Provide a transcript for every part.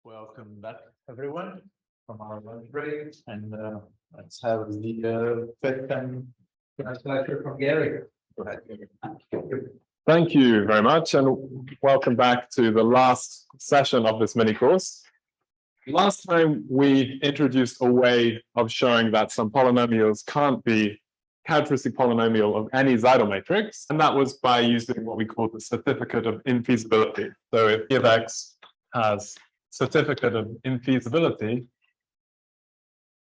Welcome back, everyone, from our lunch break, and let's have the fifth and last lecture from Gary. Go ahead, Gary. Thank you very much, and welcome back to the last session of this mini course. Last time we introduced a way of showing that some polynomials can't be characteristic polynomial of any Seidel matrix, and that was by using what we call the certificate of infeasibility. So if p of x has certificate of infeasibility,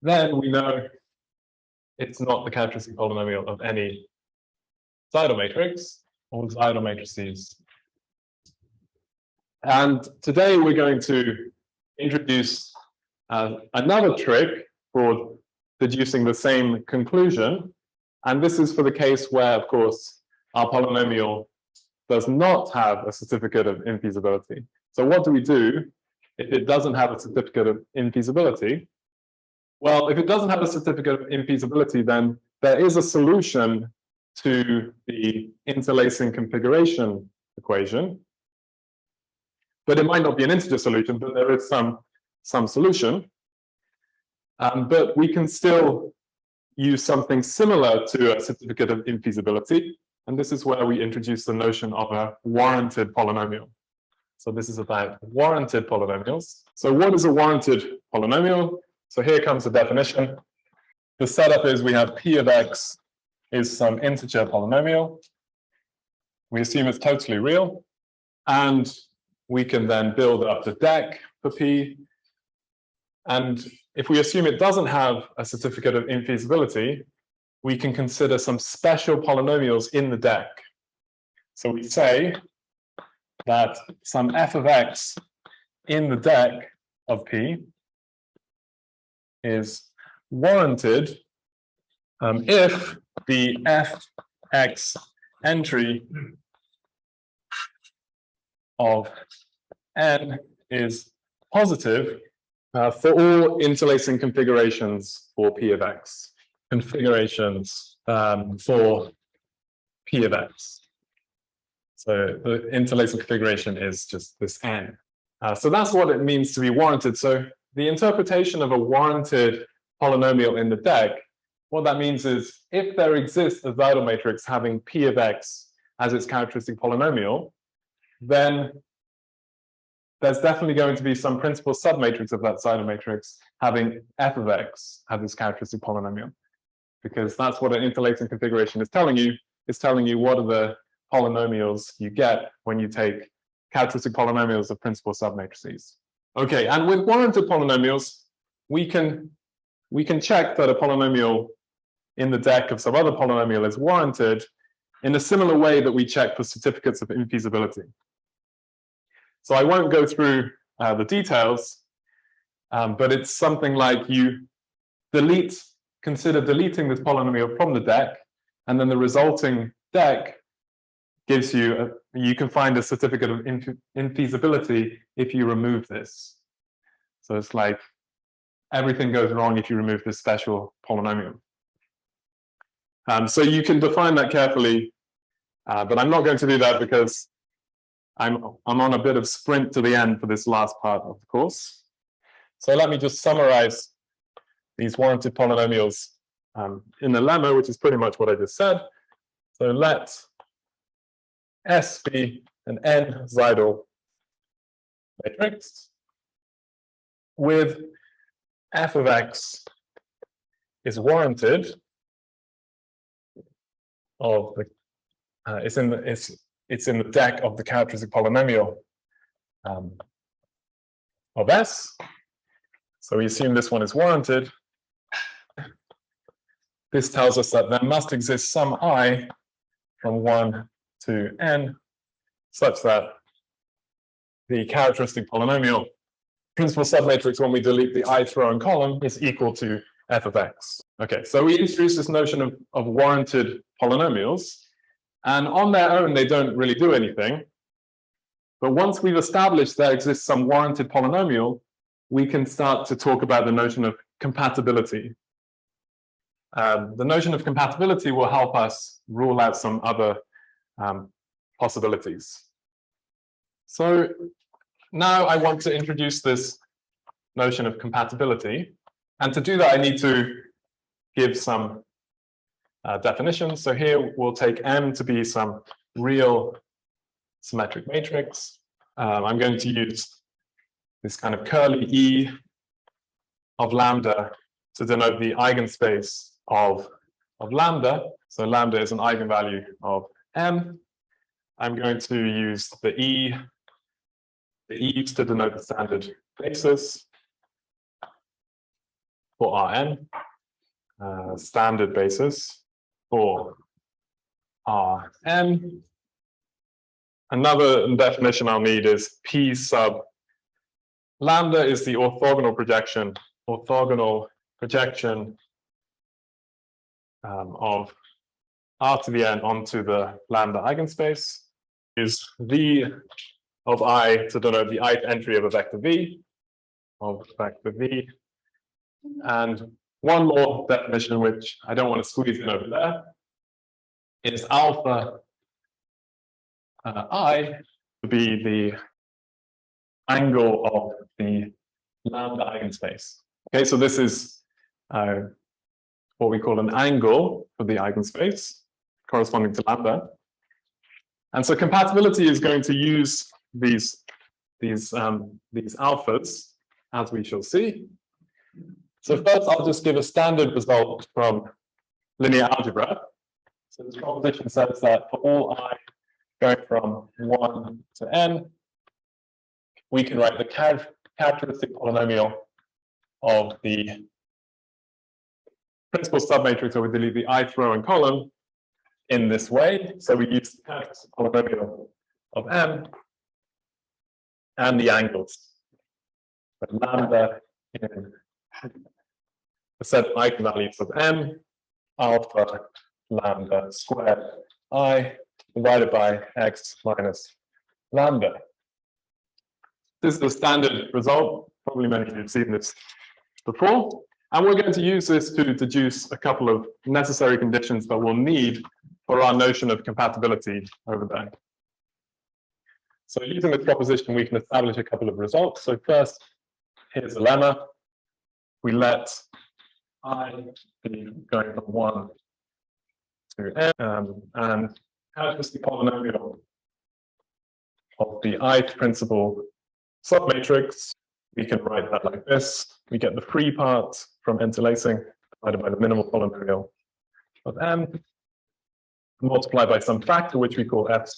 then we know it's not the characteristic polynomial of any Seidel matrix or Seidel matrices. And today we're going to introduce another trick for deducing the same conclusion. And this is for the case where, of course, our polynomial does not have a certificate of infeasibility. So what do we do if it doesn't have a certificate of infeasibility? Well, if it doesn't have a certificate of infeasibility, then there is a solution to the interlacing configuration equation. But it might not be an integer solution, but there is some solution. But we can still use something similar to a certificate of infeasibility. And this is where we introduce the notion of a warranted polynomial. So this is about warranted polynomials. So what is a warranted polynomial? So here comes the definition. The setup is we have p of x is some integer polynomial. We assume it's totally real. And we can then build up the deck for p. And if we assume it doesn't have a certificate of infeasibility, we can consider some special polynomials in the deck. So we say that some f of x in the deck of p is warranted if the fx entry of n is positive for all interlacing configurations for p of x. Configurations for p of x. So the interlacing configuration is just this n. So that's what it means to be warranted. So the interpretation of a warranted polynomial in the deck, what that means is if there exists a Seidel matrix having p of x as its characteristic polynomial, then there's definitely going to be some principal submatrix of that Seidel matrix having f of x as its characteristic polynomial. Because that's what an interlacing configuration is telling you. It's telling you what are the polynomials you get when you take characteristic polynomials of principal submatrices. Okay, and with warranted polynomials, we can check that a polynomial in the deck of some other polynomial is warranted in a similar way that we check for certificates of infeasibility. So I won't go through the details, but it's something like you consider deleting this polynomial from the deck, and then the resulting deck gives you, you can find a certificate of infeasibility if you remove this. So it's like everything goes wrong if you remove this special polynomial. So you can define that carefully, but I'm not going to do that because I'm on a bit of sprint to the end for this last part of the course. So let me just summarize these warranted polynomials in the lemma, which is pretty much what I just said. So let S be an n Seidel matrix with f of x is warranted of the it's in the deck of the characteristic polynomial of S. So we assume this one is warranted. This tells us that there must exist some I from 1 to n such that the characteristic polynomial principal submatrix when we delete the ith row and column is equal to f of x. Okay, so we introduce this notion of warranted polynomials, and on their own they don't really do anything. But once we've established there exists some warranted polynomial, we can start to talk about the notion of compatibility. The notion of compatibility will help us rule out some other possibilities. So now I want to introduce this notion of compatibility. And to do that, I need to give some definitions. So here we'll take M to be some real symmetric matrix. I'm going to use this kind of curly E of lambda to denote the eigenspace of lambda. So lambda is an eigenvalue of M. I'm going to use the E's to denote the standard basis for Rn, standard basis for Rn. Another definition I'll need is P sub lambda is the orthogonal projection of R to the n onto the lambda eigenspace, is V of I to denote the ith entry of a vector V, And one more definition, which I don't want to squeeze in over there, is alpha I to be the angle of the lambda eigenspace. Okay, so this is what we call an angle for the eigenspace corresponding to lambda. And so compatibility is going to use these alphas, as we shall see. So first, I'll just give a standard result from linear algebra. So this proposition says that for all I going from 1 to n, we can write the characteristic polynomial of the principal submatrix, or we delete the ith row and column in this way. So we use the characteristic polynomial of m and the angles. But lambda in the set of eigenvalues of m, alpha lambda squared I divided by x minus lambda. This is the standard result. Probably many of you have seen this before. And we're going to use this to deduce a couple of necessary conditions that we'll need for our notion of compatibility over there. So using this proposition, we can establish a couple of results. So first, here's the lemma. We let I be going from 1 to n, and characteristic polynomial of the ith principal submatrix. We can write that like this. We get the free part from interlacing divided by the minimal polynomial of m, multiplied by some factor which we call f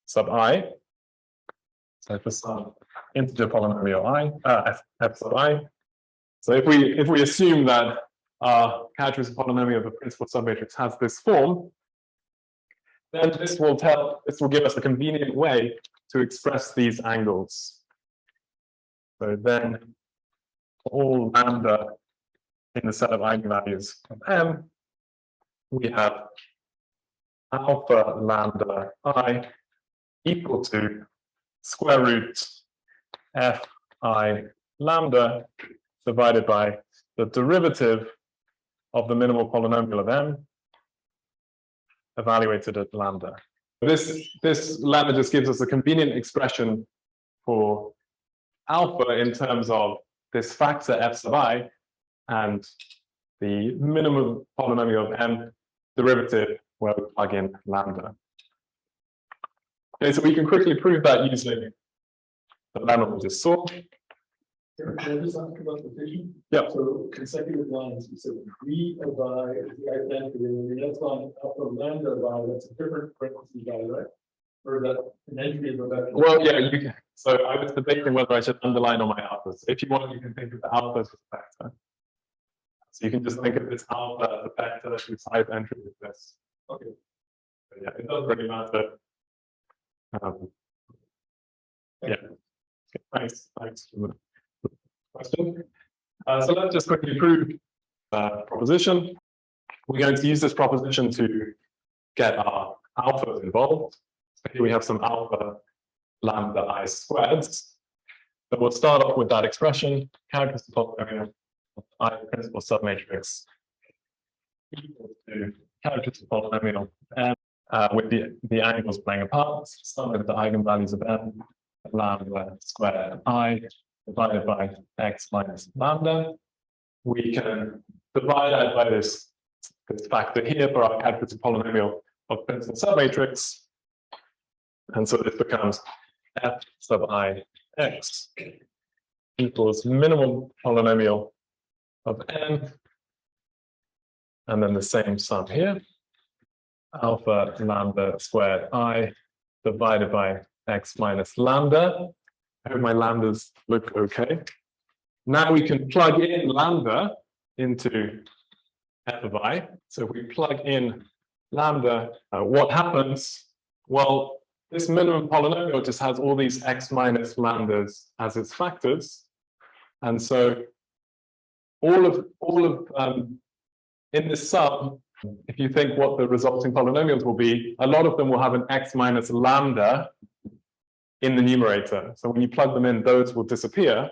sub I. So for some integer polynomial I, f sub I. So if we assume that our characteristic polynomial of the principal submatrix has this form, then this will give us a convenient way to express these angles. So then for all lambda in the set of eigenvalues of m, we have alpha lambda I equal to square root fi lambda divided by the derivative of the minimal polynomial of m evaluated at lambda. This lambda just gives us a convenient expression for alpha in terms of this factor f sub I and the minimum polynomial of m derivative where we plug in lambda. Okay, so we can quickly prove that using the lemma we just saw. Can I just ask about the vision? Yeah. So consecutive lines, you said V of I is the identity, and the next line alpha lambda of I, that's a different parentheses I, right? Or is that an entry of a vector? Well, yeah, you can. So I was debating whether I should underline all my alphas. If you want, you can think of the alphas as a vector. So you can just think of this alpha as a vector whose ith entry is this. Okay. But yeah, it doesn't really matter. Yeah. Thanks for the question. So let's just quickly prove the proposition. We're going to use this proposition to get our alphas involved. So here we have some alpha lambda I squareds. So we'll start off with that expression, characteristic polynomial of I principal submatrix equal to characteristic polynomial m with the angles playing a part, sum of the eigenvalues of m lambda squared I divided by x minus lambda. We can divide that by this factor here for our calculated polynomial of principal submatrix. And so this becomes f sub I x equals minimum polynomial of n, and then the same sum here, alpha lambda squared I divided by x minus lambda. I hope my lambdas look okay. Now we can plug in lambda into f of I. So if we plug in lambda, what happens? Well, this minimum polynomial just has all these x minus lambdas as its factors. And so all of in this sum, if you think what the resulting polynomials will be, a lot of them will have an x minus lambda in the numerator. So when you plug them in, those will disappear,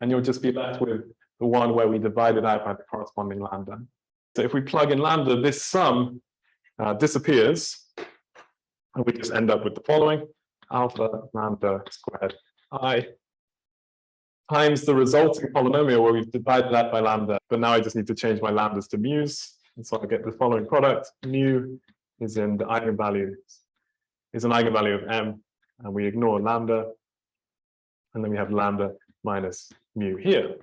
and you'll just be left with the one where we divided out by the corresponding lambda. So if we plug in lambda, this sum disappears, and we just end up with the following: alpha lambda squared I times the resulting polynomial where we've divided that by lambda. But now I just need to change my lambdas to mu's. And so I get the following product. Mu is in the eigenvalue, is an eigenvalue of m, and we ignore lambda. And then we have lambda minus mu here.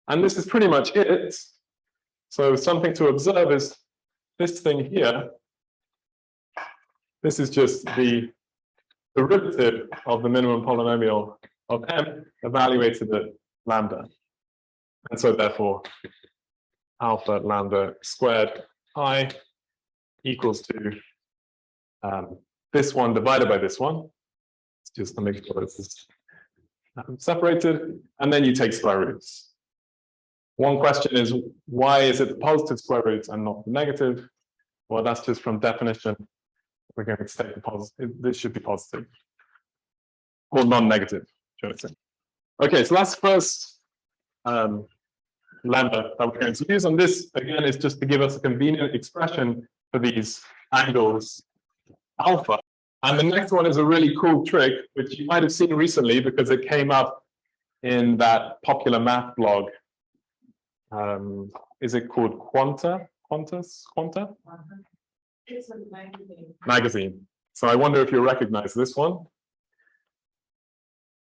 And this is pretty much it. So something to observe is this thing here. This is just the derivative of the minimum polynomial of m evaluated at lambda. And so therefore, alpha lambda squared I equals to this one divided by this one. It's just to make sure this is separated. And then you take square roots. One question is, why is it the positive square roots and not the negative? Well, that's just from definition. We're going to take the positive. This should be positive. Or non-negative, should I say. Okay, so that's the first lambda that we're going to use. And this, again, is just to give us a convenient expression for these angles alpha. And the next one is a really cool trick, which you might have seen recently because it came up in that popular math blog. Is it called Quanta? It's a magazine. Magazine. So I wonder if you recognize this one.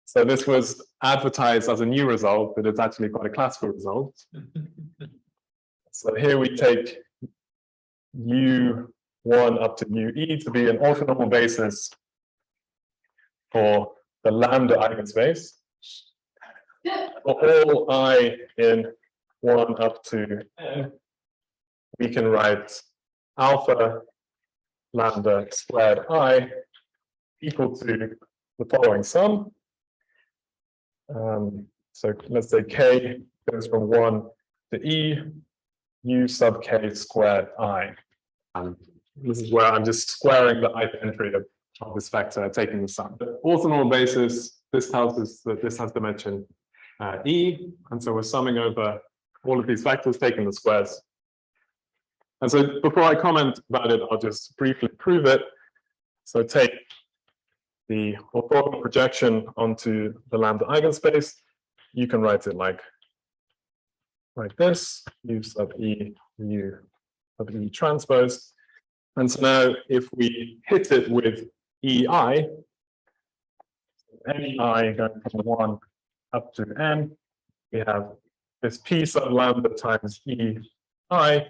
So this was advertised as a new result, but it's actually quite a classical result. So here we take U1 up to UE to be an orthonormal basis for the lambda eigenspace. For all I in 1 up to n, we can write alpha lambda squared I equal to the following sum. So let's say k goes from 1 to e, u sub k squared I. This is where I'm just squaring the ith entry of this vector, taking the sum. The orthonormal basis, this tells us that this has dimension e, and so we're summing over all of these vectors, taking the squares. And so before I comment about it, I'll just briefly prove it. So take the orthogonal projection onto the lambda eigenspace. You can write it like this, u sub e, u sub e transpose. And so now if we hit it with ei, any I going from 1 up to n, we have this p sub lambda times ei.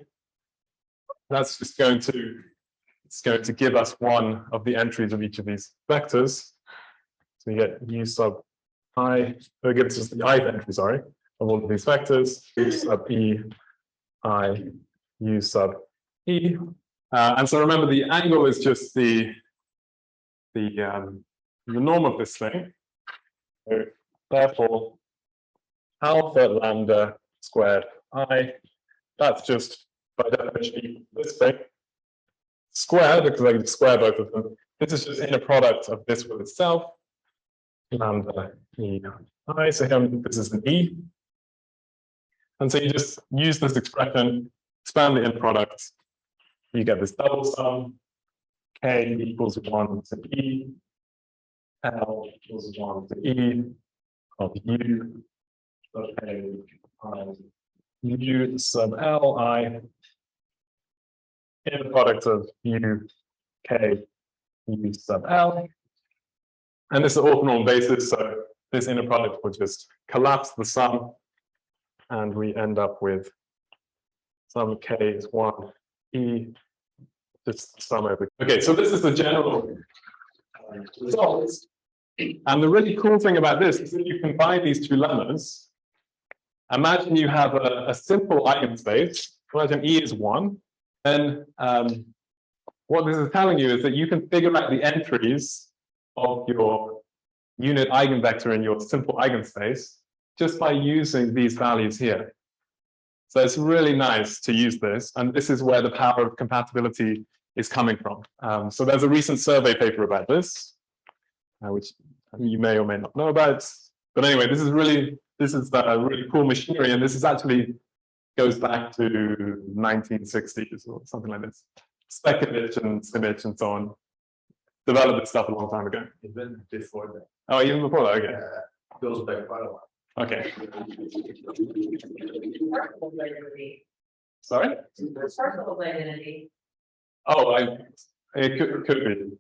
That's just going to give us one of the entries of each of these vectors. So we get u sub I, it gives us the ith entry, sorry, of all of these vectors, u sub e, I, u sub e. And so remember, the angle is just the norm of this thing. So therefore, alpha lambda squared I, that's just by definition equal to this thing. Square, because I can square both of them. This is just inner product of this with itself. Lambda e I. So here this is an e. And so you just use this expression, expand the inner product. You get this double sum. K equals 1 to e. L equals 1 to e. of U sub A U sub Li in the product of U K U sub L. And this is orthonormal basis, so this inner product will just collapse the sum, and we end up with sum K is 1 E, just sum over. Okay, so this is the general results. And the really cool thing about this is that you combine these two lemmas. Imagine you have a simple eigenspace. Imagine E is 1. Then what this is telling you is that you can figure out the entries of your unit eigenvector in your simple eigenspace just by using these values here. So it's really nice to use this, and this is where the power of compatibility is coming from. So there's a recent survey paper about this, which you may or may not know about. But anyway, this is really cool machinery, and this is actually goes back to 1960s or something like this. Speckevich and Simic and so on developed this stuff a long time ago. Even before that. Oh, even before that, okay. Goes back quite a while. Okay. Partial identity. Sorry? Partial identity. Oh, it could be.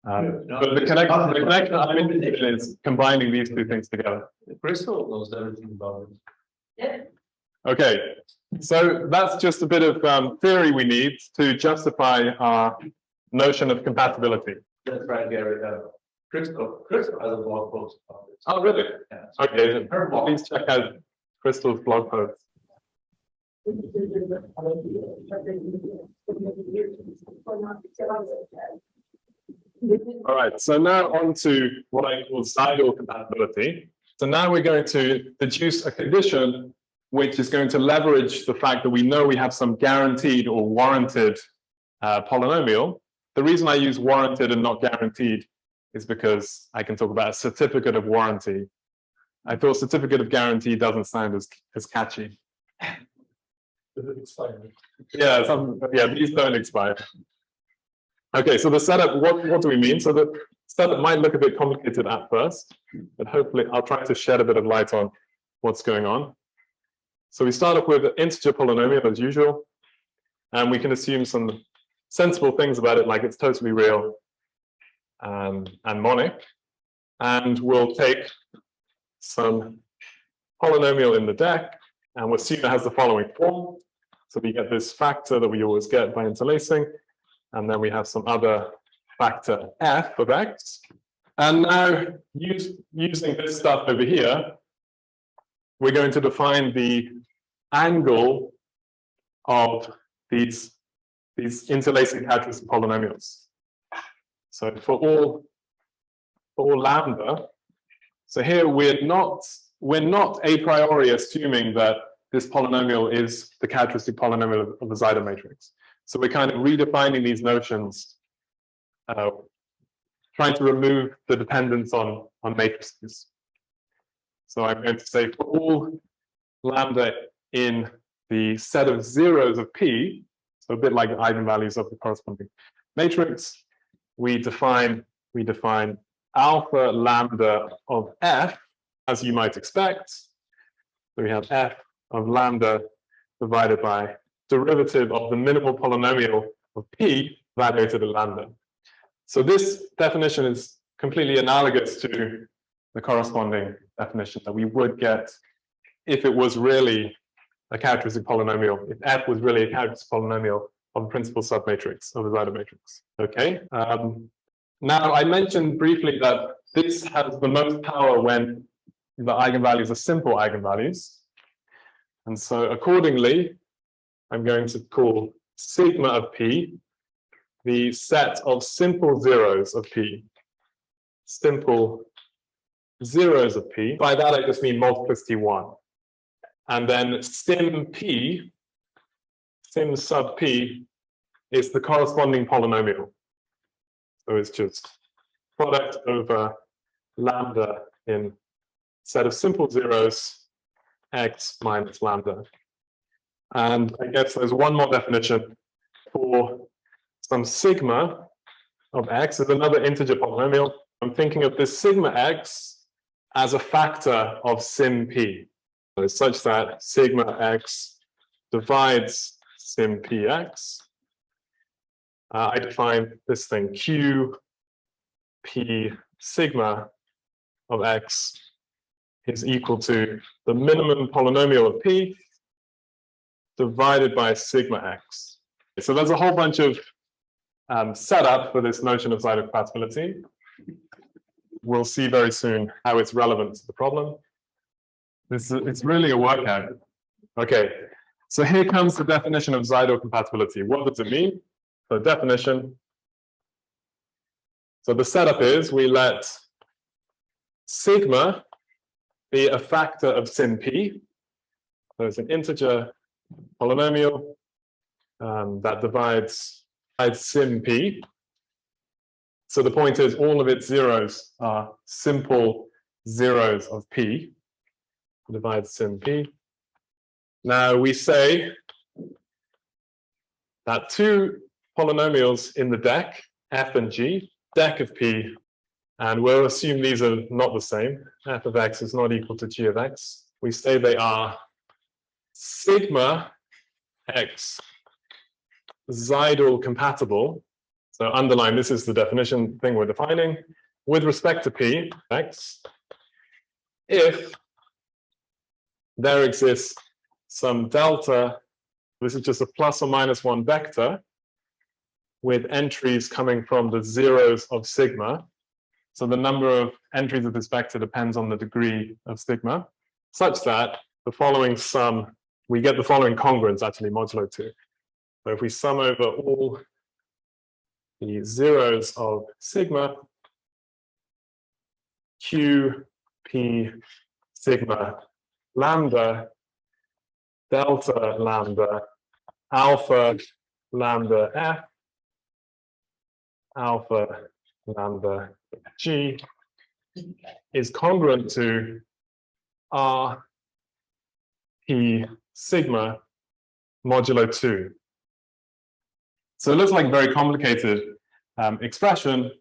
But the connection I'm interested in is combining these two things together. Crystal knows everything about it. Yeah. Okay, so that's just a bit of theory we need to justify our notion of compatibility. That's right, Gary. Crystal has a blog post about it. Oh, really? Yeah. Okay, please check out Crystal's blog post. All right, so now on to what I call Seidel compatibility. So now we're going to deduce a condition which is going to leverage the fact that we know we have some guaranteed or warranted polynomial. The reason I use warranted and not guaranteed is because I can talk about a certificate of warranty. I thought certificate of guarantee doesn't sound as catchy. Yeah, these don't expire. Okay, so the setup, what do we mean? So the setup might look a bit complicated at first, but hopefully I'll try to shed a bit of light on what's going on. So we start off with an integer polynomial as usual, and we can assume some sensible things about it, like it's totally real and monic. And we'll take some polynomial in the deck, and we'll assume it has the following form. So we get this factor that we always get by interlacing, and then we have some other factor f of x. And now, using this stuff over here, we're going to define the angle of these interlacing characteristic polynomials. So for all lambda, so here we're not a priori assuming that this polynomial is the characteristic polynomial of the Seidel matrix. So we're kind of redefining these notions, trying to remove the dependence on matrices. So I'm going to say for all lambda in the set of zeros of P, so a bit like the eigenvalues of the corresponding matrix, we define alpha lambda of f, as you might expect. So we have f of lambda divided by derivative of the minimal polynomial of P evaluated at lambda. So this definition is completely analogous to the corresponding definition that we would get if it was really a characteristic polynomial, if f was really a characteristic polynomial of the principal submatrix of the Seidel matrix. Okay. Now I mentioned briefly that this has the most power when the eigenvalues are simple eigenvalues. And so accordingly, I'm going to call sigma of P the set of simple zeros of P. Simple zeros of P. By that, I just mean multiplicity 1. And then sim sub P is the corresponding polynomial. So it's just product over lambda in set of simple zeros, x minus lambda. And I guess there's one more definition for some sigma of x is another integer polynomial. I'm thinking of this sigma x as a factor of sim p. So such that sigma x divides sim px. I define this thing q p sigma of x is equal to the minimum polynomial of p divided by sigma x. So there's a whole bunch of setup for this notion of zytocompatibility. We'll see very soon how it's relevant to the problem. It's really a workout. Okay, so here comes the definition of zytocompatibility. What does it mean? So definition. So the setup is we let sigma be a factor of sim p. So it's an integer polynomial that divides sim p. So the point is all of its zeros are simple zeros of p. Divides sim p. Now we say that two polynomials in the deck, f and g, deck of p, and we'll assume these are not the same. F of x is not equal to g of x. We say they are sigma x Seidel compatible. So underline, this is the definition thing we're defining with respect to p, x, if there exists some delta, this is just a plus or minus 1 vector with entries coming from the zeros of sigma. So the number of entries of this vector depends on the degree of sigma, such that the following sum, we get the following congruence actually modulo 2. So if we sum over all the zeros of sigma, q, p, sigma, lambda, delta lambda, alpha lambda f, alpha lambda g is congruent to r p sigma modulo 2. So it looks like a very complicated expression,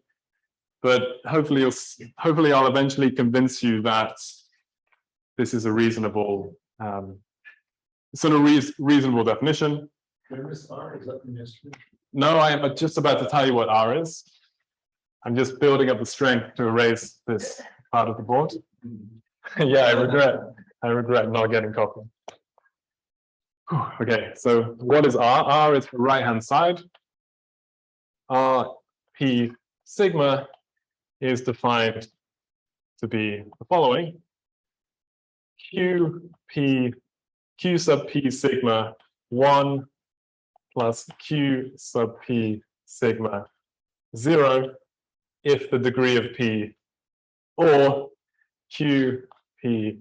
but hopefully I'll eventually convince you that this is a reasonable reasonable definition. Where is R? Is that the mystery? No, I am just about to tell you what R is. I'm just building up the strength to erase this part of the board. Yeah, I regret not getting coffee. Okay, so what is R? R is the right-hand side. R P sigma is defined to be the following. Q sub P sigma 1 plus Q sub P sigma 0 if the degree of P, or Q P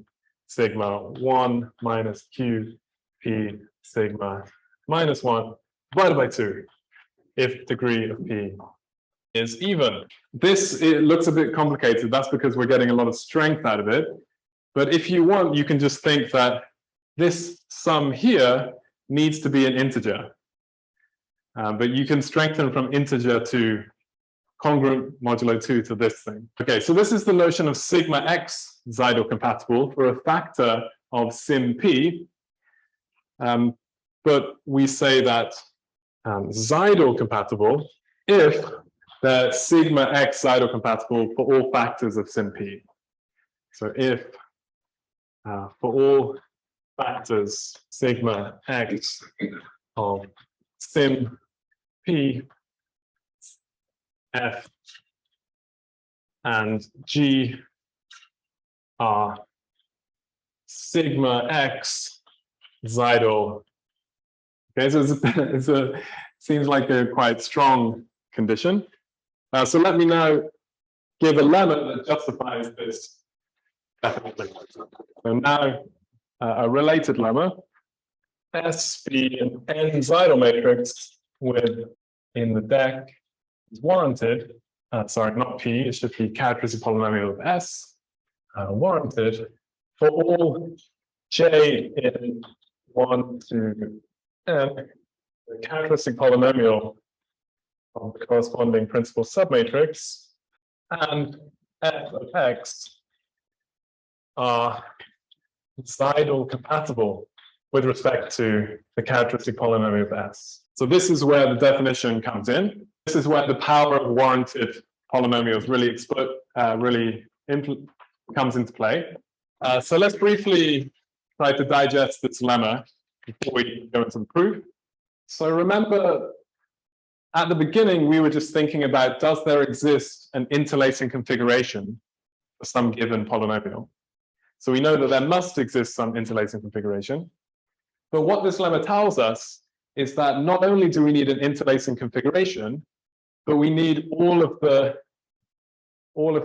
sigma 1 minus Q P sigma minus 1 divided by 2 if degree of P is even. It looks a bit complicated. That's because we're getting a lot of strength out of it. But if you want, you can just think that this sum here needs to be an integer. But you can strengthen from integer to congruent modulo 2 to this thing. Okay, so this is the notion of sigma x Seidel compatible for a factor of sim p. But we say that Seidel compatible if the sigma x Seidel compatible for all factors of sim p. So if for all factors sigma x of sim p, f, and g are sigma x Seidel. Okay, so seems like a quite strong condition. So let me now give a lemma that justifies this definitely. So now a related lemma, S be an n Seidel matrix with in the deck is warranted. Sorry, not P, it should be characteristic polynomial of S, warranted for all j in 1 to n, the characteristic polynomial of the corresponding principal submatrix, and f of x are Seidel compatible with respect to the characteristic polynomial of S. So this is where the definition comes in. This is where the power of warranted polynomials really comes into play. So let's briefly try to digest this lemma before we go into the proof. So remember, at the beginning, we were just thinking about, does there exist an interlacing configuration for some given polynomial? So we know that there must exist some interlacing configuration. But what this lemma tells us is that not only do we need an interlacing configuration, but we need all of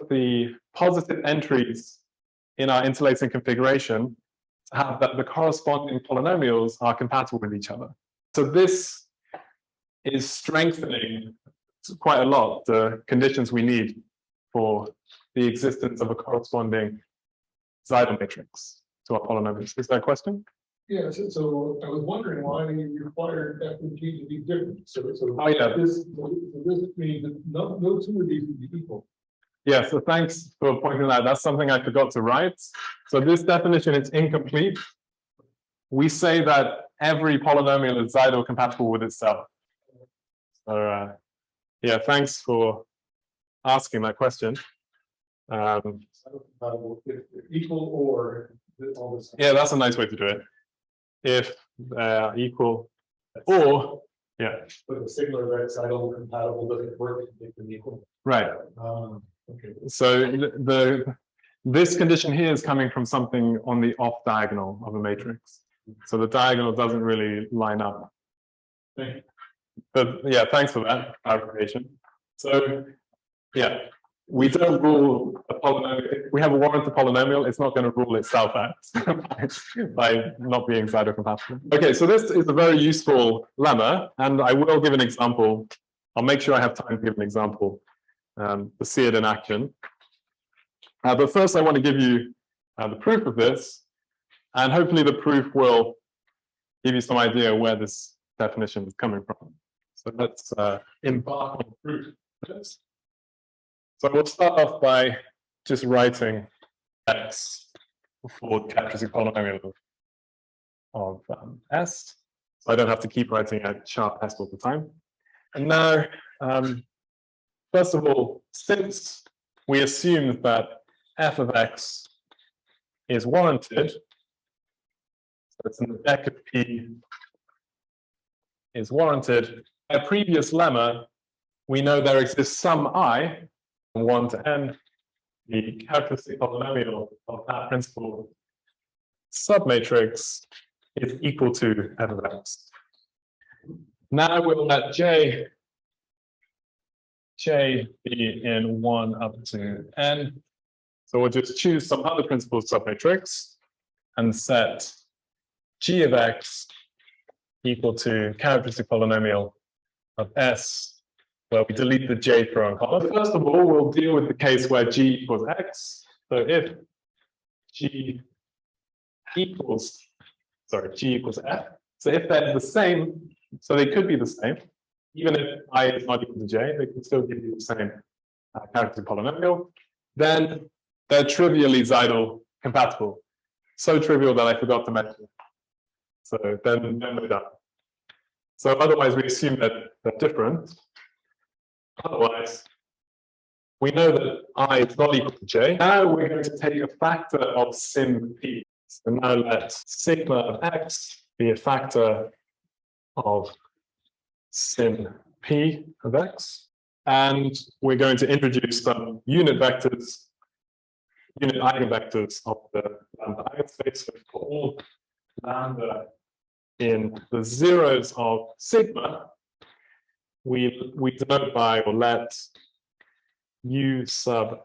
the positive entries in our interlacing configuration to have that the corresponding polynomials are compatible with each other. So this is strengthening quite a lot the conditions we need for the existence of a corresponding Seidel matrix to our polynomials. Is that a question? Yeah, so I was wondering why you required F and G to be different. Oh, yeah. This means that no two of these would be equal. Yeah, so thanks for pointing that out. That's something I forgot to write. So this definition is incomplete. We say that every polynomial is Seidel compatible with itself. So yeah, thanks for asking that question. Equal or all this. Yeah, that's a nice way to do it. If equal or, yeah. But the sigma of Seidel compatible doesn't work if they make them equal. Right. Okay. So this condition here is coming from something on the off diagonal of a matrix. So the diagonal doesn't really line up. But yeah, thanks for that clarification. So yeah, we don't rule a polynomial. If we have a warranted polynomial, it's not going to rule itself out by not being Seidel compatible. Okay, so this is a very useful lemma, and I will give an example. I'll make sure I have time to give an example to see it in action. But first, I want to give you the proof of this, and hopefully the proof will give you some idea where this definition is coming from. So let's embark on the proof of this. So we'll start off by just writing x for the characteristic polynomial of S. So I don't have to keep writing a sharp S all the time. And now, first of all, since we assume that f of x is warranted, so it's in the deck of P is warranted, a previous lemma, we know there exists some I, from 1 to n, the characteristic polynomial of that principal submatrix is equal to f of x. Now we'll let j be in 1 up to n. So we'll just choose some other principal submatrix and set g of x equal to characteristic polynomial of S, where we delete the j row and column. First of all, we'll deal with the case where g equals x. So if g equals f, so if they're the same, so they could be the same, even if I is not equal to j, they can still give you the same characteristic polynomial, then they're trivially Seidel compatible. So trivial that I forgot to mention. So then we're done. So otherwise we assume that they're different. Otherwise, we know that I is not equal to j. Now we're going to take a factor of sim p. So now let sigma of x be a factor of sim p of x. And we're going to introduce some unit eigenvectors of the lambda eigenspace. So for all lambda in the zeros of sigma, we denote by, or let u sub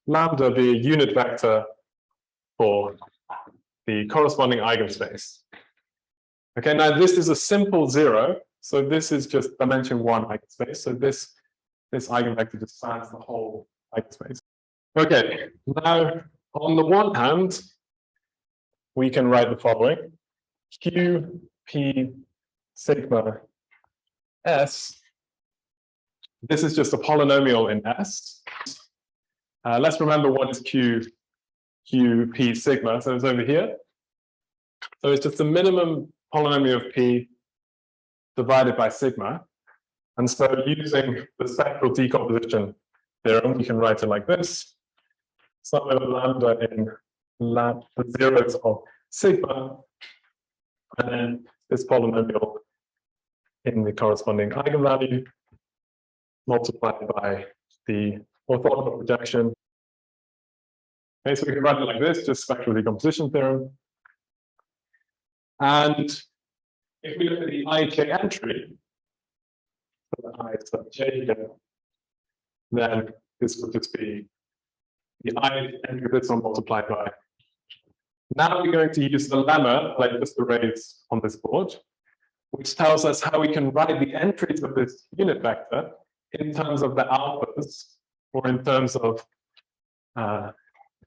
lambda be a unit vector for the corresponding eigenspace. Okay, now this is a simple zero, so this is just dimension 1 eigenspace. So this eigenvector just spans the whole eigenspace. Okay, now on the one hand, we can write the following: q p sigma s. This is just a polynomial in S. Let's remember what is q Q P sigma, so it's over here. So it's just the minimum polynomial of P divided by sigma. And so using the spectral decomposition theorem, we can write it like this. Sum over lambda in the zeros of sigma, and then this polynomial in the corresponding eigenvalue multiplied by the orthogonal projection. Okay, so we can write it like this, just spectral decomposition theorem. And if we look at the ij entry, so the I sub j here, then this would just be the I entry of this one multiplied by. Now we're going to use the lemma, like just erased on this board, which tells us how we can write the entries of this unit vector in terms of the alphas, or in terms of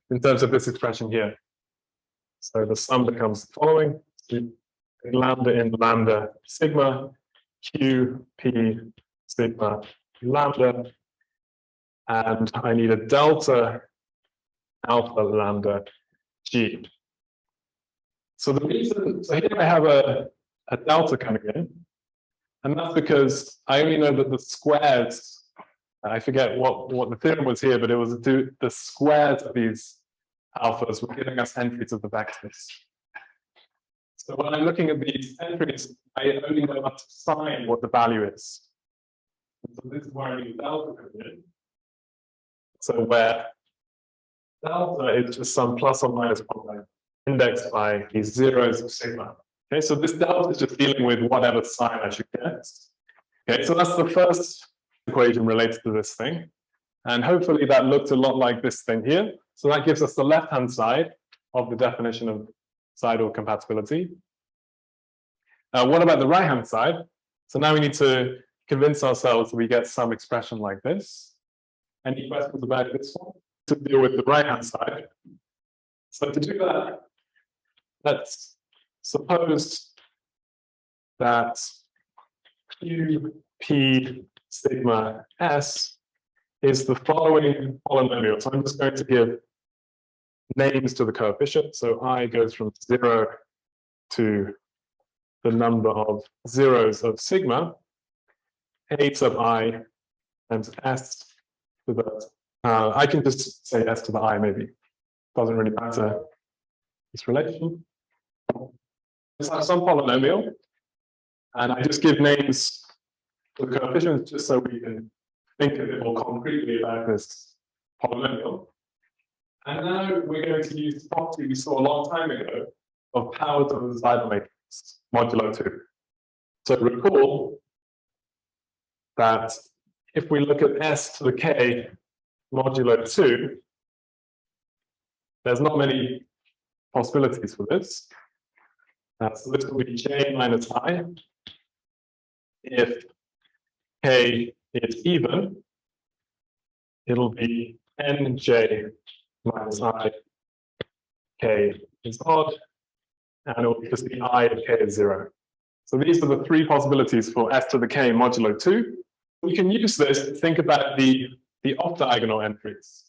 this expression here. So the sum becomes the following: lambda in lambda sigma, q p sigma lambda, and I need a delta alpha lambda g. So the reason, so here I have a delta coming in, and that's because I only know that the squares, I forget what the theorem was here, but it was the squares of these alphas were giving us entries of the vectors. So when I'm looking at these entries, I only know how to sign what the value is. So this is where I need delta comes in. So where delta is just some plus or minus one indexed by these zeros of sigma. Okay, so this delta is just dealing with whatever sign I should get. Okay, so that's the first equation related to this thing. And hopefully that looked a lot like this thing here. So that gives us the left-hand side of the definition of Seidel compatibility. What about the right-hand side? So now we need to convince ourselves that we get some expression like this. Any questions about this one? To deal with the right-hand side. So to do that, let's suppose that Q P sigma S is the following polynomial. So I'm just going to give names to the coefficient. So I goes from 0 to the number of zeros of sigma, A sub I times S to the, I can just say S to the I maybe. Doesn't really matter this relation. It's like some polynomial, and I just give names to the coefficients just so we can think a bit more concretely about this polynomial. And now we're going to use the property we saw a long time ago of powers of the Seidel matrix, modulo 2. So recall that if we look at S to the K modulo 2, there's not many possibilities for this. So this will be J minus I. If K is even, it'll be Nj minus I, K is odd, and it will just be I of K is 0. So these are the three possibilities for S to the K modulo 2. We can use this to think about the off-diagonal entries.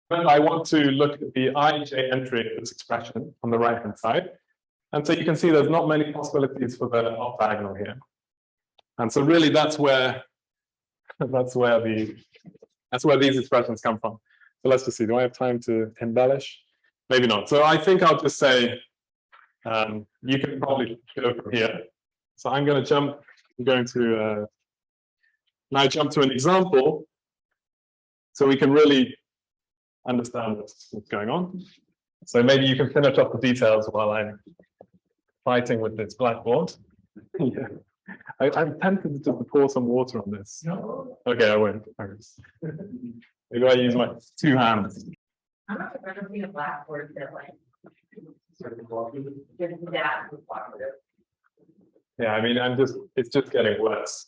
But I want to look at the ij entry of this expression on the right-hand side. And so you can see there's not many possibilities for the off-diagonal here. And so really that's where these expressions come from. So let's just see, do I have time to embellish? Maybe not. So I think I'll just say, you can probably go from here. So I'm going to now jump to an example so we can really understand what's going on. So maybe you can finish up the details while I'm fighting with this blackboard. Yeah. I'm tempted to pour some water on this. No. Okay, I won't. Maybe I use my 2 hands. I'm not ever seen a blackboard that like gives that cooperative. Yeah, I mean, it's just getting worse.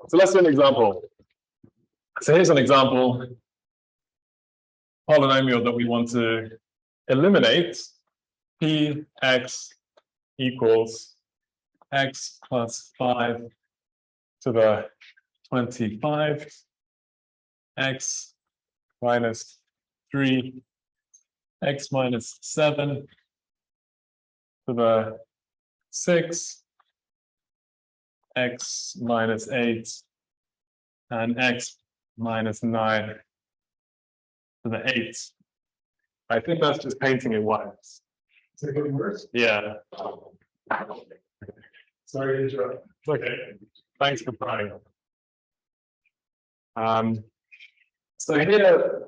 So let's do an example. So here's an example polynomial that we want to eliminate. Px equals x plus 5 to the 25, x minus 3, x minus 7 to the 6, x minus 8, and x minus 9 to the 8. I think that's just painting it white. Is it getting worse? Yeah. Sorry to interrupt. It's okay. Thanks for trying. So here,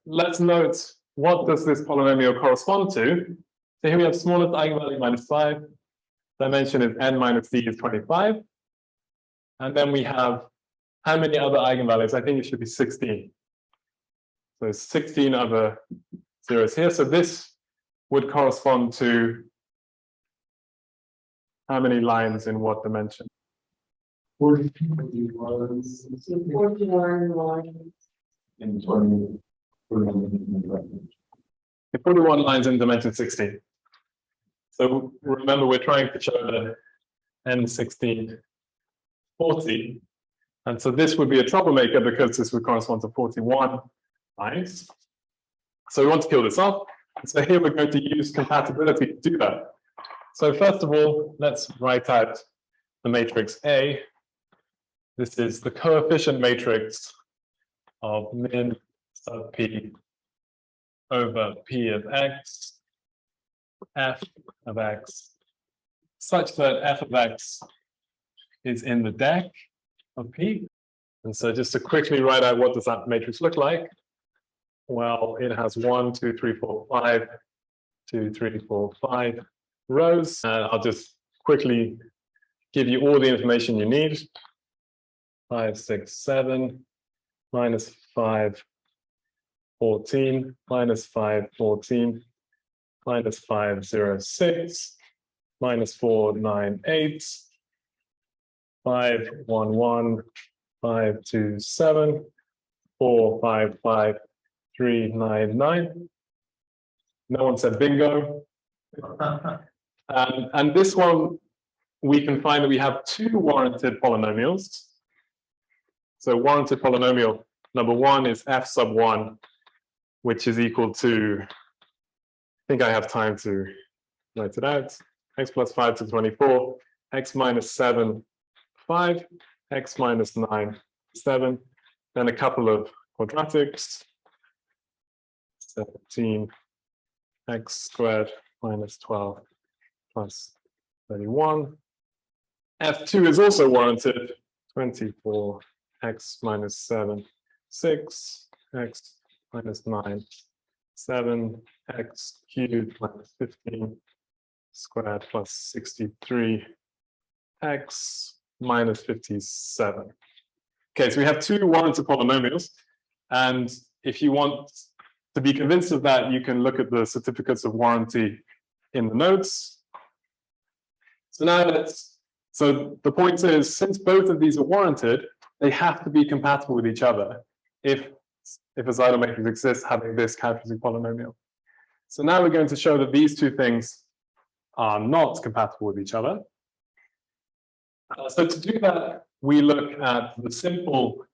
let's note what does this polynomial correspond to. So here we have smallest eigenvalue minus 5. Dimension is n minus d is 25. And then we have how many other eigenvalues? I think it should be 16. So there's 16 other zeros here. So this would correspond to how many lines in what dimension? 41 lines. in 20. 41 lines in dimension 16. So remember, we're trying to show the n16 40. And so this would be a troublemaker because this would correspond to 41 lines. So we want to kill this off. So here we're going to use compatibility to do that. So first of all, let's write out the matrix A. This is the coefficient matrix of min sub p over p of x, f of x, such that f of x is in the deck of p. And so just to quickly write out what does that matrix look like? Well, it has 1, 2, 3, 4, 5, 2, 3, 4, 5 rows. And I'll just quickly give you all the information you need. 5, 6, 7, minus 5, 14, minus 5, 14, minus 5, 0, 6, minus 4, 9, 8, 5, 1, 1, 5, 2, 7, 4, 5, 5, 3, 9, 9. No one said bingo. And this one, we can find that we have two warranted polynomials. So warranted polynomial number one is f sub 1, which is equal to, I think I have time to write it out, x plus 5 to 24, x minus 7, 5, x minus 9, 7, then a couple of quadratics, 17, x squared minus 12 plus 31. F2 is also warranted, 24, x minus 7, 6, x minus 9, 7, x cubed minus 15 squared plus 63, x minus 57. Okay, so we have two warranted polynomials. And if you want to be convinced of that, you can look at the certificates of warranty in the notes. So now so the point is, since both of these are warranted, they have to be compatible with each other if a Seidel matrix exists having this characteristic polynomial. So now we're going to show that these two things are not compatible with each other. So to do that, we look at the simple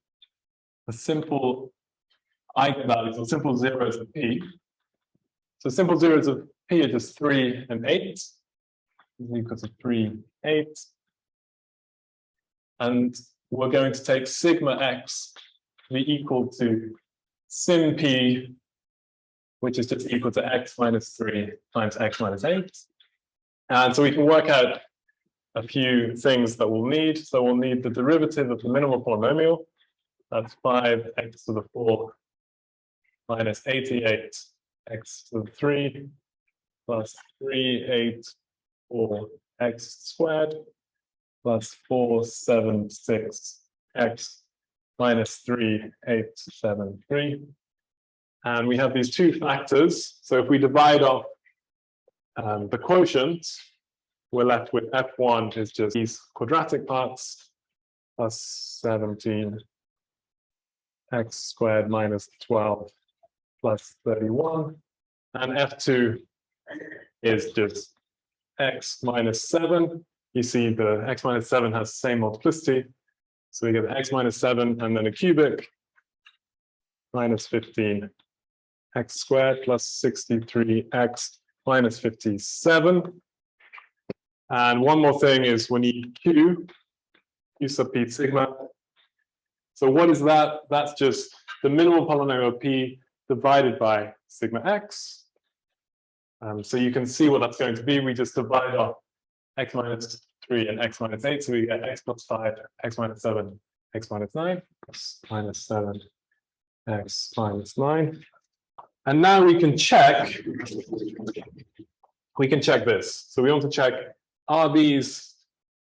eigenvalues or simple zeros of p. So simple zeros of p are just 3 and 8. Is equal to 3, 8. And we're going to take sigma x to be equal to sim p, which is just equal to x minus 3 times x minus 8. And so we can work out a few things that we'll need. So we'll need the derivative of the minimal polynomial. That's 5x to the 4 minus 88 x to the 3 plus 3, 8, 4 x squared plus 4, 7, 6 x minus 3, 8, 7, 3. And we have these two factors. So if we divide off the quotient, we're left with f1 is just these quadratic parts plus 17 x squared minus 12 plus 31. And f2 is just x minus 7. You see the x minus 7 has the same multiplicity. So we get x minus 7 and then a cubic minus 15 x squared plus 63x minus 57. And one more thing is we need q sub p sigma. So what is that? That's just the minimal polynomial p divided by sigma x. So you can see what that's going to be. We just divide off x minus 3 and x minus 8. So we get x plus 5, x minus 7, x minus 9, x minus 7, x minus 9. And now we can check this. So we want to check, are these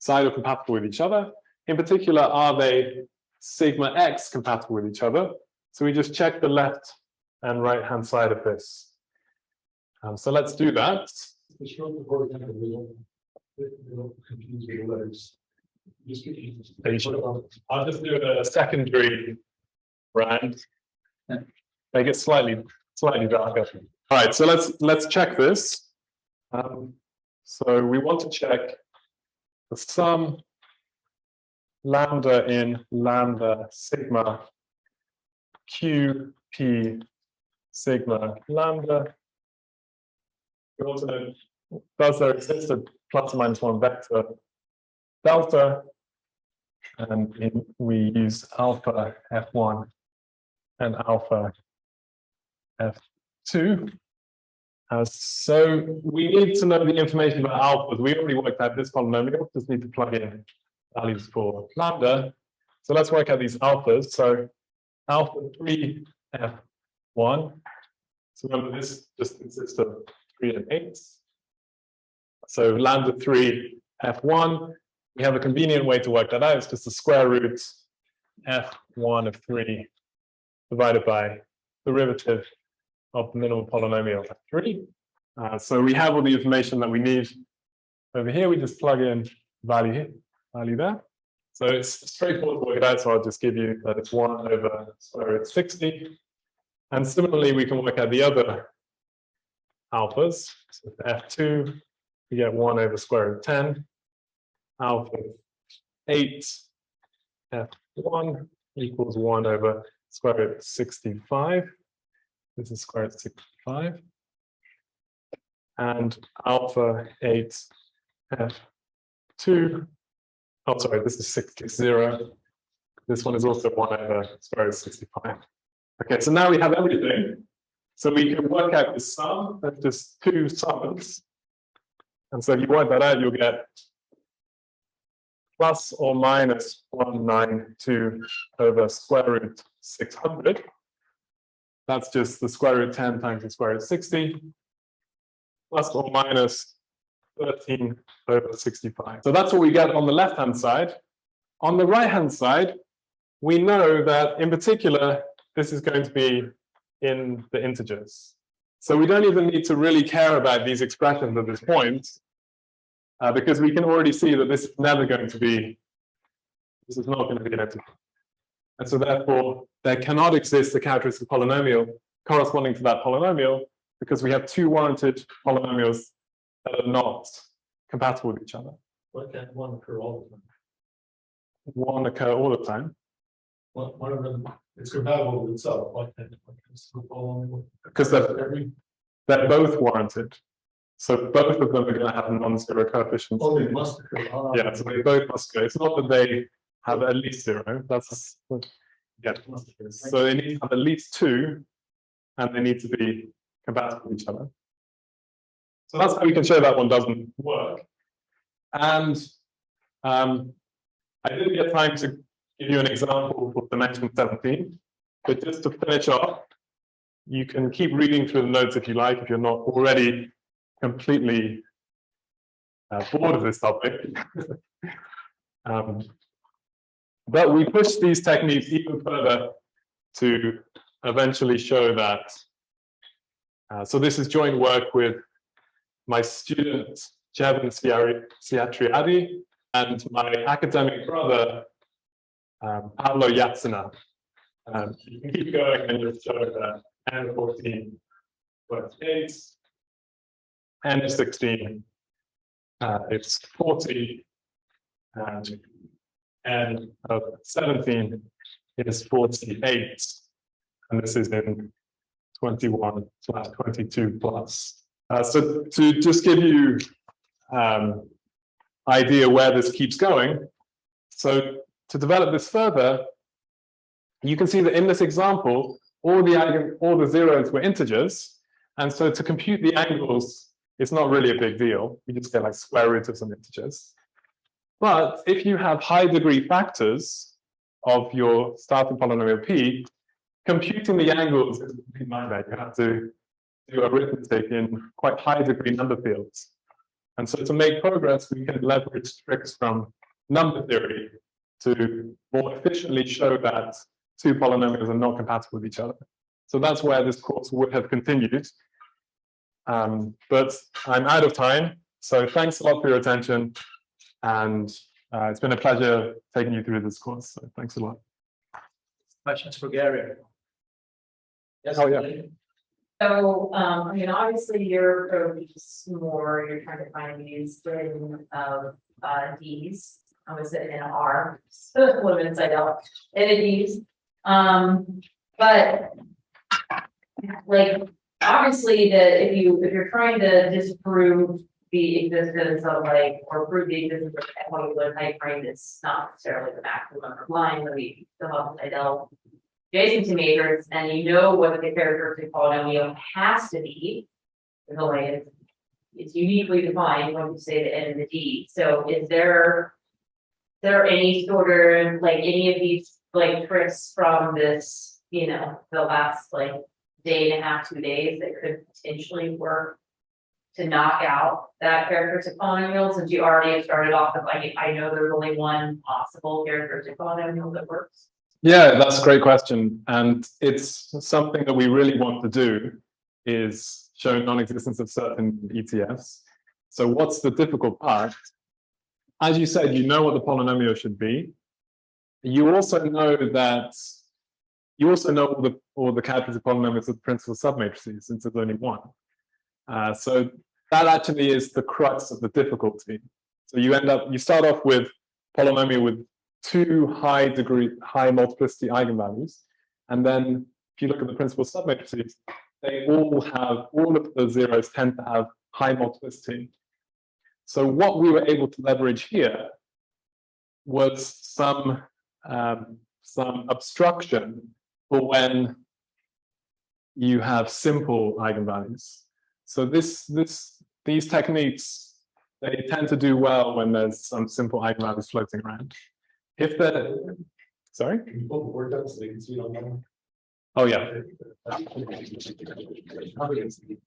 cytocompatible with each other? In particular, are they sigma x compatible with each other? So we just check the left and right hand side of this. So let's do that. I'll just do a secondary round. Make it slightly darker. All right, so let's check this. So we want to check the sum lambda in lambda sigma q p sigma lambda. We want to know, does there exist a plus or minus 1 vector delta? And we use alpha f1 and alpha f2. So we need to know the information about alphas. We already worked out this polynomial, just need to plug in values for lambda. So let's work out these alphas. So alpha 3 f1. So remember, this just consists of 3 and 8. So lambda 3 f1. We have a convenient way to work that out. It's just the square root f1 of 3 divided by the derivative of the minimal polynomial f3. So we have all the information that we need over here. We just plug in value here, value there. So it's straightforward to work it out. So I'll just give you that it's 1 over square root 60. And similarly, we can work out the other alphas. So for f2, we get 1 over square root 10. Alpha 8 f1 equals 1 over square root 65. This is square root 65. And alpha 8 f2. Oh, sorry, this is 60. This one is also 1 over square root 65. Okay, so now we have everything. So we can work out the sum of just two sums. And so if you work that out, you'll get plus or minus 192 over square root 600. That's just the square root 10 times the square root 60, plus or minus 13 over 65. So that's what we get on the left-hand side. On the right-hand side, we know that in particular, this is going to be in the integers. So we don't even need to really care about these expressions at this point, because we can already see that this is never going to be, this is not going to be an integer. And so therefore, there cannot exist a characteristic polynomial corresponding to that polynomial, because we have two warranted polynomials that are not compatible with each other. Why can't one occur all the time? One occur all the time. One of them is compatible with itself. Why can't it? Because they're both warranted. So both of them are going to have non-zero coefficients. Oh, they must occur. Yeah, so they both must go. It's not that they have at least 0. That's yeah. So they need to have at least 2, and they need to be compatible with each other. So that's how we can show that one doesn't work. And I didn't get time to give you an example for dimension 17, but just to finish off, you can keep reading through the notes if you like, if you're not already completely bored of this topic. But we push these techniques even further to eventually show that. So this is joint work with my student, Jevon Siatriadi, and my academic brother, Pablo Yatsina. You can keep going and just show that N14 plus 8, N16, it's 40, and N of 17 is 48. and this is in 21/22 plus. So to just give you idea where this keeps going, so to develop this further, you can see that in this example, all the zeros were integers, and so to compute the angles, it's not really a big deal. You just get like square root of some integers. But if you have high degree factors of your starting polynomial p, computing the angles is a complete nightmare. You have to do arithmetic in quite high degree number fields. And so to make progress, we can leverage tricks from number theory to more efficiently show that two polynomials are not compatible with each other. So that's where this course would have continued. But I'm out of time. So thanks a lot for your attention. And it's been a pleasure taking you through this course. So thanks a lot. Questions for Gary? Yes. Oh, yeah. So, I mean, obviously your approach is more, you're trying to find these string of D's. I was in an R, limits I don't, in a D's. But like, obviously that if you're trying to disprove the existence of like, or prove the existence of equiangular type frame, it's not necessarily the maximum of line, but we still have this ideal adjacent to matrix, and you know what the characteristic polynomial has to be, the way it's uniquely defined when you say the N and the D. So is there any sort of like any of these like tricks from this, you know, the last like day and a half, 2 days that could potentially work to knock out that characteristic polynomial, since you already have started off with like, I know there's only one possible characteristic polynomial that works? Yeah, that's a great question. And it's something that we really want to do, is show non-existence of certain ETFs. So what's the difficult part? As you said, you know what the polynomial should be. You also know that all the characteristic polynomials of the principal submatrices, since there's only one. So that actually is the crux of the difficulty. So you start off with polynomial with two high multiplicity eigenvalues, and then if you look at the principal submatrices, all of the zeros tend to have high multiplicity. So what we were able to leverage here was some obstruction for when you have simple eigenvalues. So these techniques, they tend to do well when there's some simple eigenvalues floating around. If the, sorry? Oh, yeah.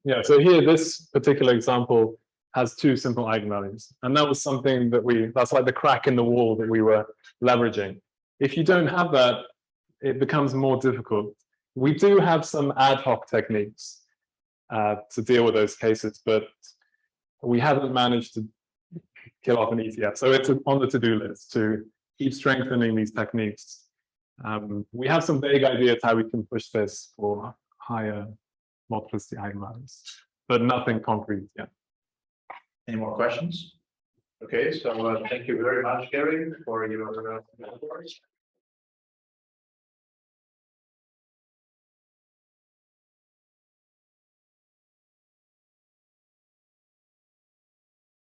Yeah, so here, this particular example has two simple eigenvalues. And that was something that that's like the crack in the wall that we were leveraging. If you don't have that, it becomes more difficult. We do have some ad hoc techniques to deal with those cases, but we haven't managed to kill off an ETF. So it's on the to-do list to keep strengthening these techniques. We have some vague ideas how we can push this for higher multiplicity eigenvalues, but nothing concrete yet. Any more questions? Okay, so thank you very much, Gary, for your